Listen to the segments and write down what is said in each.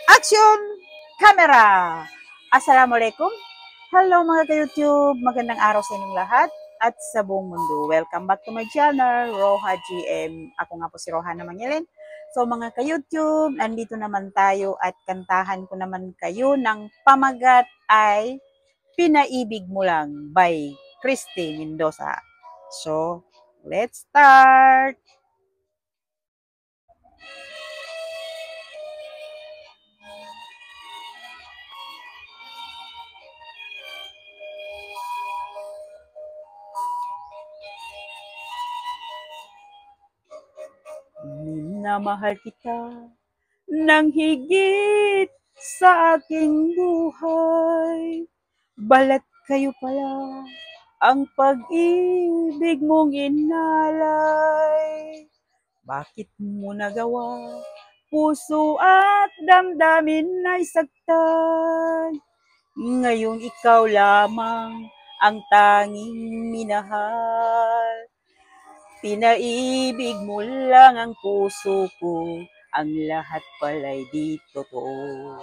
Action! Camera! Assalamualaikum. Hello mga ka-YouTube. Magandang araw sa inyong lahat at sa buong mundo. Welcome back to my channel, Roha GM. Ako nga po si Roha Mangilin. So mga ka-YouTube, nandito naman tayo at kantahan ko naman kayo ng pamagat ay Pinaibig Mo Lang by Christy Mendoza. So, let's start! Minamahal kita nang higit sa aking buhay. Balat kayo pala ang pag-ibig mong inalay. Bakit mo nagawa? Puso at damdamin ay saktan. Ngayong ikaw lamang ang tanging minahal. Pinaibig mo lang ang puso ko, ang lahat pala'y di totoo.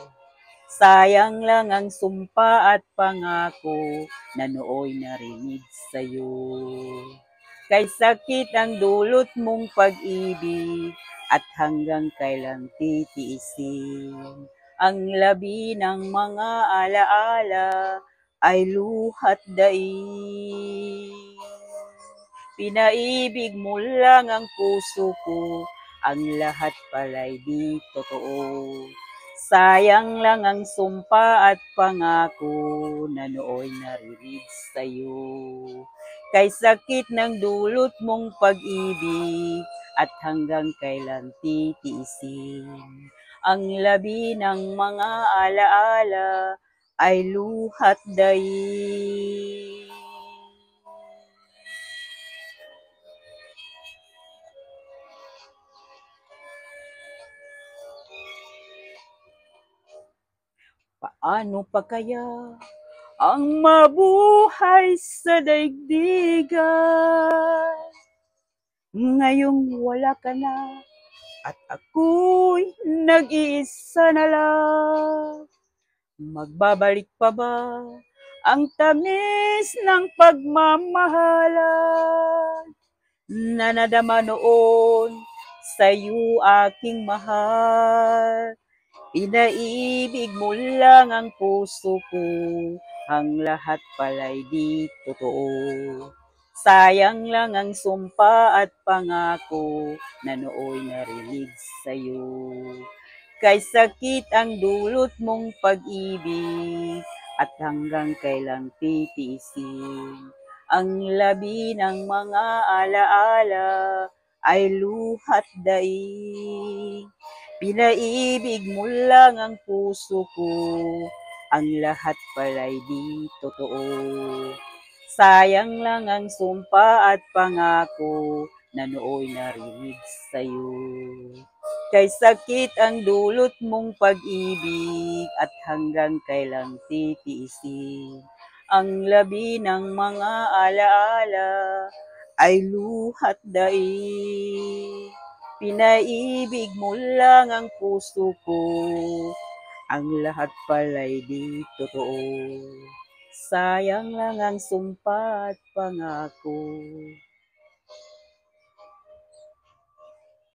Sayang lang ang sumpa at pangako na nooy narinig sa'yo. Kay sakit ang dulot mong pag-ibig at hanggang kailan titiisin. Ang labi ng mga alaala ay luhat daig. Pinaibig mo lang ang puso ko, ang lahat pala'y di totoo. Sayang lang ang sumpa at pangako na nooy narinig sa'yo. Kay sakit ng dulot mong pag-ibig at hanggang kailan titiisin. Ang labi ng mga alaala ay luhat daig. Paano pa kaya ang mabuhay sa daigdigan? Ngayong wala ka na at ako'y nag-iisa na lang. Magbabalik pa ba ang tamis ng pagmamahalan na nadama noon sa'yo aking mahal? Pinaibig mo lang ang puso ko, ang lahat pala'y di totoo. Sayang lang ang sumpa at pangako na nooy narinig sa'yo. Kay sakit ang dulot mong pag-ibig at hanggang kailang titiisin. Ang labi ng mga alaala ay luhat daig. Pinaibig mo lang ang puso ko, ang lahat pala'y di totoo. Sayang lang ang sumpa at pangako na nooy narinig sa'yo. Kay sakit ang dulot mong pag-ibig at hanggang kailang titiisin. Ang labi ng mga alaala ay luhat daig. Pinaibig mo lang ang puso ko, ang lahat pala'y di totoo. Sayang lang ang sumpa at pangako